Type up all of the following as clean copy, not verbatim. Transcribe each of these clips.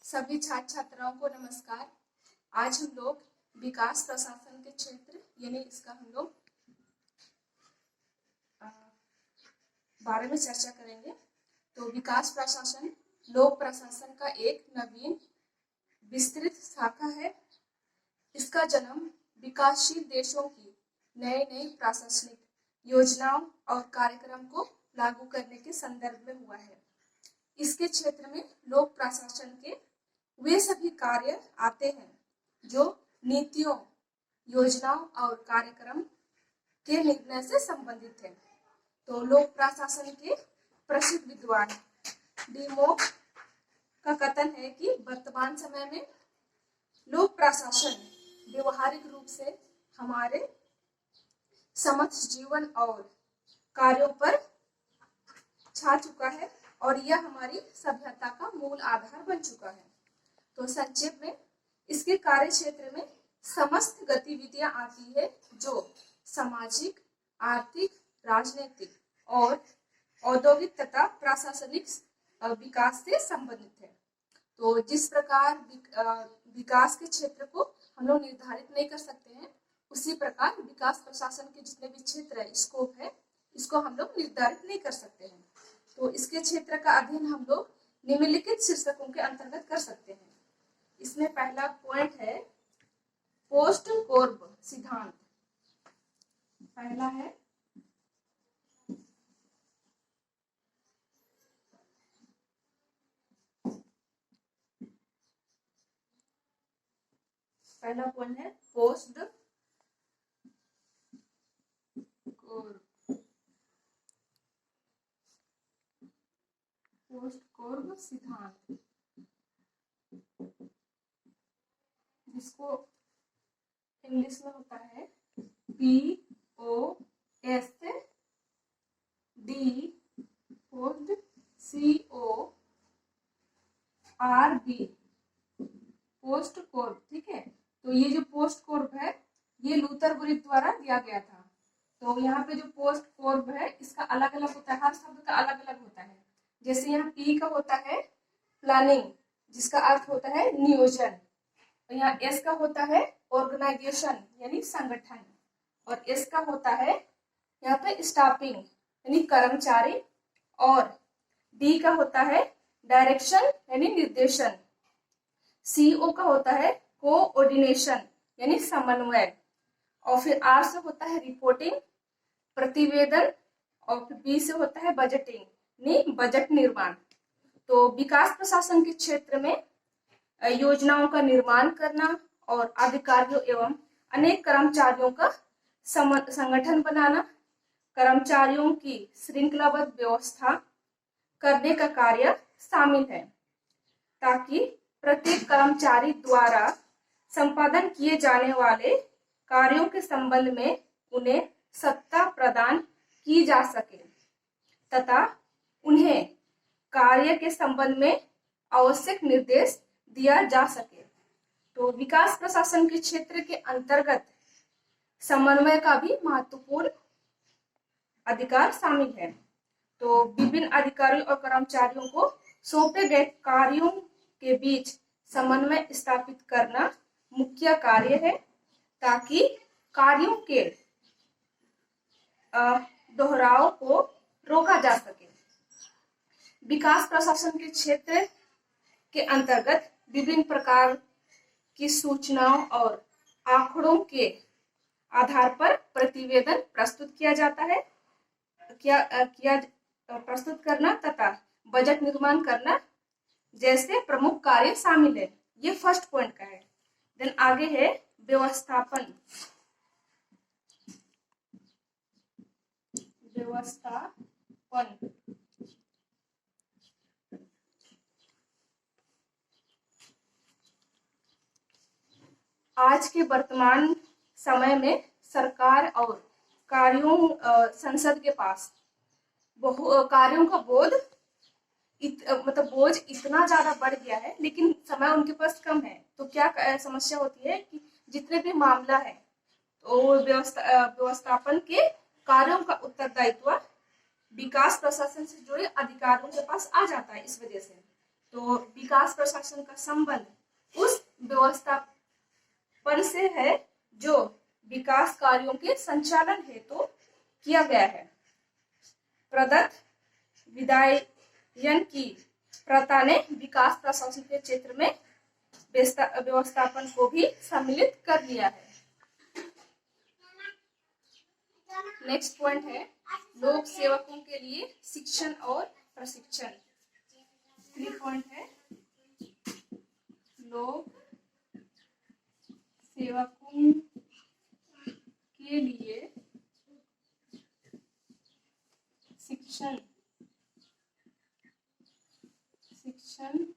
सभी छात्र छात्राओं को नमस्कार। आज हम लोग विकास प्रशासन के क्षेत्र यानी इसका हम लोग बारे में चर्चा करेंगे। तो विकास प्रशासन लोक प्रशासन का एक नवीन विस्तृत शाखा है। इसका जन्म विकासशील देशों की नए नए प्रशासनिक योजनाओं और कार्यक्रम को लागू करने के संदर्भ में हुआ है। इसके क्षेत्र में लोक प्रशासन के वे सभी कार्य आते हैं जो नीतियों, योजनाओं और कार्यक्रम के निर्णय से संबंधित है। तो लोक प्रशासन के प्रसिद्ध विद्वान डीमोक का कथन है कि वर्तमान समय में लोक प्रशासन व्यवहारिक रूप से हमारे समस्त जीवन और कार्यों पर छा चुका है और यह हमारी सभ्यता का मूल आधार बन चुका है। तो संक्षेप में इसके कार्य क्षेत्र में समस्त गतिविधियां आती है जो सामाजिक, आर्थिक, राजनीतिक और औद्योगिक तथा प्रशासनिक विकास से संबंधित है। तो जिस प्रकार विकास के क्षेत्र को हम लोग निर्धारित नहीं कर सकते हैं, उसी प्रकार विकास प्रशासन के जितने भी क्षेत्र है, स्कोप है, इसको हम लोग निर्धारित नहीं कर सकते हैं। तो इसके क्षेत्र का अध्ययन हम लोग निम्नलिखित शीर्षकों के अंतर्गत कर सकते हैं। इसमें पहला पॉइंट है पोस्ट कोर्ब सिद्धांत। पहला पॉइंट है पोस्ट कोर्ब सिद्धांत, जिसको इंग्लिश में होता है POSD पोस्ट CORB पोस्ट कोर्ब। ठीक है, तो ये जो पोस्ट कोर्ब है ये लूथर बुरिक द्वारा दिया गया था। तो यहाँ पे जो पोस्ट कोर्ब है इसका अलग अलग होता है, हर शब्द का अलग अलग होता है। जैसे यहाँ P का होता है प्लानिंग, जिसका अर्थ होता है नियोजन, और यहाँ S का होता है ऑर्गेनाइजेशन यानी संगठन, और S का होता है यहाँ पे स्टाफिंग यानी कर्मचारी, और D का होता है डायरेक्शन यानी निर्देशन, CO का होता है कोऑर्डिनेशन यानी समन्वय, और फिर R से होता है रिपोर्टिंग प्रतिवेदन, और फिर B से होता है बजटिंग यानी बजट निर्माण। तो विकास प्रशासन के क्षेत्र में योजनाओं का निर्माण करना और अधिकारियों एवं अनेक कर्मचारियों का संगठन बनाना, कर्मचारियों की श्रृंखलाबद्ध व्यवस्था करने का कार्य शामिल है, ताकि प्रत्येक कर्मचारी द्वारा संपादन किए जाने वाले कार्यों के संबंध में उन्हें सत्ता प्रदान की जा सके तथा उन्हें कार्य के संबंध में आवश्यक निर्देश दिया जा सके। तो विकास प्रशासन के क्षेत्र के अंतर्गत समन्वय का भी महत्वपूर्ण अधिकार शामिल है। तो विभिन्न अधिकारियों और कर्मचारियों को सौंपे गए कार्यों के बीच समन्वय स्थापित करना मुख्य कार्य है, ताकि कार्यों के दोहराव को रोका जा सके। विकास प्रशासन के क्षेत्र के अंतर्गत विभिन्न प्रकार की सूचनाओं और आंकड़ों के आधार पर प्रतिवेदन प्रस्तुत किया जाता है, प्रस्तुत करना तथा बजट निर्माण करना जैसे प्रमुख कार्य शामिल है। ये फर्स्ट पॉइंट का है। देन आगे है व्यवस्थापन। आज के वर्तमान समय में सरकार और संसद के पास कार्यों का बोझ इतना ज्यादा बढ़ गया है, लेकिन समय उनके पास कम है। तो क्या समस्या होती है कि जितने भी मामला है तो व्यवस्थापन के कार्यों का उत्तरदायित्व विकास प्रशासन से जुड़े अधिकारियों के पास आ जाता है। इस वजह से तो विकास प्रशासन का संबंध उस व्यवस्थापन से है जो विकास कार्यों के संचालन हेतु किया गया है। प्रदत्त विधायन की प्रथा ने विकास प्रशासन के क्षेत्र में व्यवस्थापन को भी सम्मिलित कर लिया है। नेक्स्ट पॉइंट है लोक सेवकों के लिए शिक्षण और प्रशिक्षण। पॉइंट है लोक सेवकों के लिए शिक्षण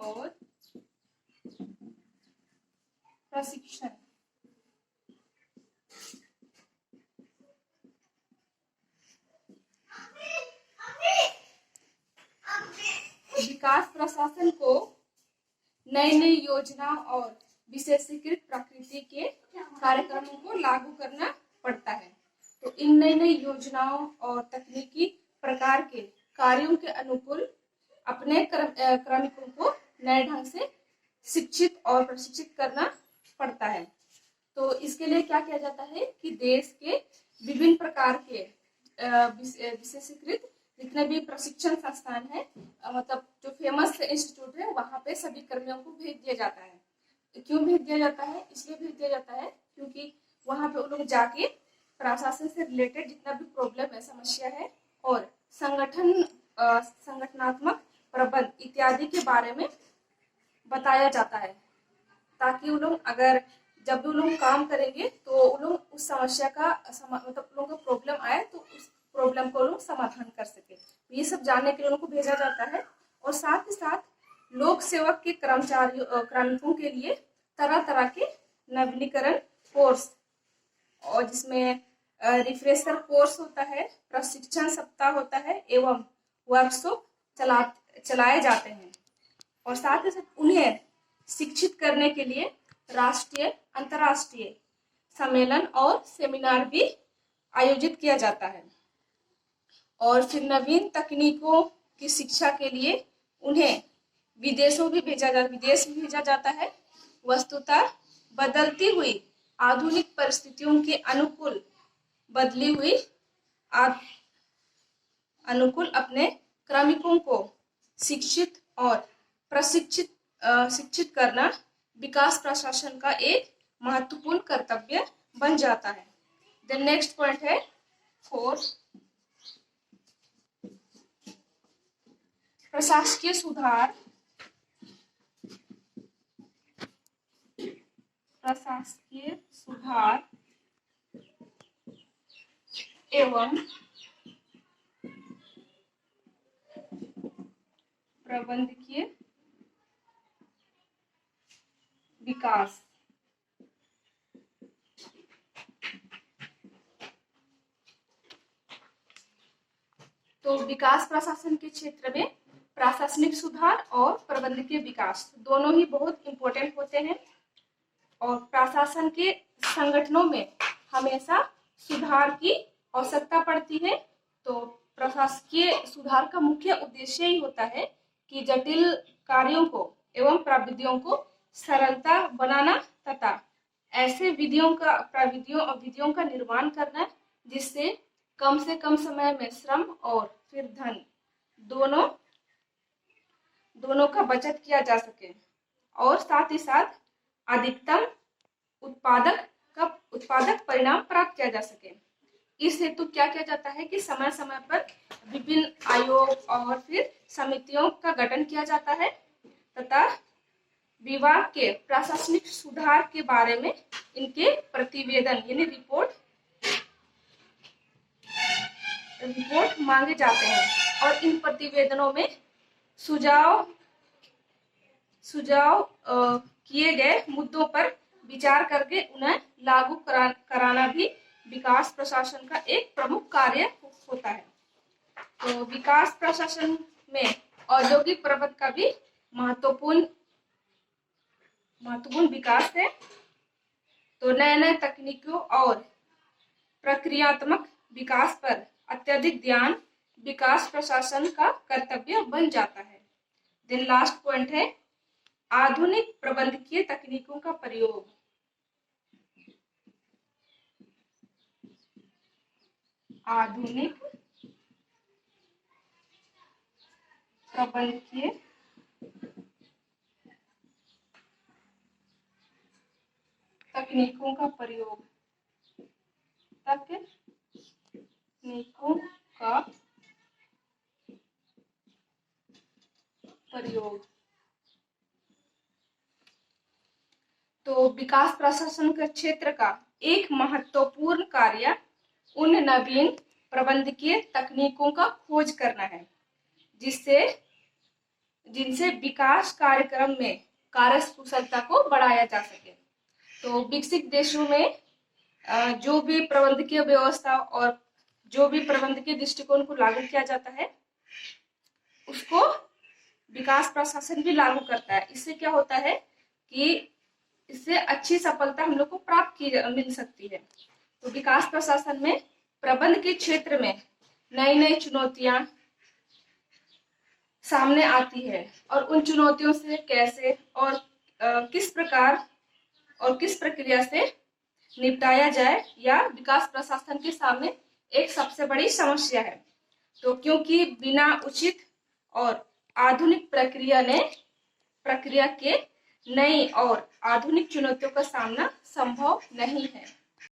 और प्रशिक्षण। विकास प्रशासन को नई नई योजनाओं और विशेषीकृत प्रकृति के कार्यक्रमों को लागू करना पड़ता है। तो इन नई नई योजनाओं और तकनीकी प्रकार के कार्यों के अनुकूल अपने कार्मिकों को नए ढंग से शिक्षित और प्रशिक्षित करना पड़ता है। तो इसके लिए क्या किया जाता है कि देश के विभिन्न प्रकार के विशेषीकृत जितने भी प्रशिक्षण संस्थान है, मतलब जो फेमस इंस्टीट्यूट है, वहां पे सभी कर्मियों को भेज दिया जाता है। क्यों भेज दिया जाता है? इसलिए भेज दिया जाता है क्योंकि वहां पे वो लोग जाके प्रशासन से रिलेटेड जितना भी प्रॉब्लम है, समस्या है और संगठनात्मक प्रबंध इत्यादि के बारे में बताया जाता है, ताकि वो लोग जब भी वो लोग काम करेंगे तो वो लोग उस समस्या का मतलब लोगों को प्रॉब्लम आए तो उस प्रॉब्लम को लोग समाधान कर सके। ये सब जानने के लिए उनको भेजा जाता है। और साथ ही साथ लोक सेवक के कार्मिकों के लिए तरह तरह के नवीनीकरण कोर्स, और जिसमें रिफ्रेशर कोर्स होता है, प्रशिक्षण सप्ताह होता है एवं वर्कशॉप चलाए जाते हैं। और साथ ही साथ उन्हें शिक्षित करने के लिए राष्ट्रीय अंतर्राष्ट्रीय सम्मेलन और सेमिनार भी आयोजित किया जाता है। और फिर नवीन तकनीकों की शिक्षा के लिए उन्हें विदेश भी भेजा जाता है। वस्तुतः बदलती हुई आधुनिक परिस्थितियों के अनुकूल अपने कार्मिकों को शिक्षित और शिक्षित करना विकास प्रशासन का एक महत्वपूर्ण कर्तव्य बन जाता है। द नेक्स्ट पॉइंट है 4 प्रशासकीय सुधार एवं प्रबंधकीय विकास। तो विकास प्रशासन के क्षेत्र में प्रशासनिक सुधार और प्रबंधकीय विकास दोनों ही बहुत इंपॉर्टेंट होते हैं। और प्रशासन के संगठनों में हमेशा सुधार की आवश्यकता पड़ती है। तो प्रशासकीय सुधार का मुख्य उद्देश्य ही होता है कि जटिल कार्यों को एवं प्रविधियों को सरलता बनाना तथा ऐसे विधियों का निर्माण करना जिससे कम से कम समय में श्रम और फिर धन दोनों का बचत किया जा सके, और साथ ही साथ अधिकतम उत्पादक परिणाम प्राप्त किया जा सके। इस हेतु क्या किया जाता है कि समय समय पर विभिन्न आयोग और फिर समितियों का गठन किया जाता है तथा विभाग के प्रशासनिक सुधार के बारे में इनके प्रतिवेदन यानी रिपोर्ट मांगे जाते हैं। और इन प्रतिवेदनों में सुझाव किए गए मुद्दों पर विचार करके उन्हें लागू कराना भी विकास प्रशासन का एक प्रमुख कार्य होता है। तो विकास प्रशासन में औद्योगिक प्रबंधन का भी महत्वपूर्ण विकास है। तो नए तकनीकों और प्रक्रियात्मक विकास पर अत्यधिक ध्यान विकास प्रशासन का कर्तव्य बन जाता है। देन लास्ट पॉइंट है आधुनिक प्रबंधकीय तकनीकों का प्रयोग। आधुनिक प्रबंधकीय तकनीकों का प्रयोग। तकनीकों का प्रयोग। तो विकास प्रशासन के क्षेत्र का एक महत्वपूर्ण कार्य उन नवीन प्रबंधकीय तकनीकों का खोज करना है जिनसे विकास कार्यक्रम में कार्यकुशलता को बढ़ाया जा सके। तो विकसित देशों में जो भी प्रबंधकीय व्यवस्था और जो भी प्रबंधकीय दृष्टिकोण को लागू किया जाता है उसको विकास प्रशासन भी लागू करता है। इससे क्या होता है कि इससे अच्छी सफलता हम लोग को प्राप्त मिल सकती है। तो विकास प्रशासन में प्रबंध के क्षेत्र में नई नई चुनौतियां सामने आती है और उन चुनौतियों से कैसे और किस प्रकार और किस प्रक्रिया से निपटाया जाए या विकास प्रशासन के सामने एक सबसे बड़ी समस्या है। तो क्योंकि बिना उचित और आधुनिक प्रक्रिया के नई और आधुनिक चुनौतियों का सामना संभव नहीं है।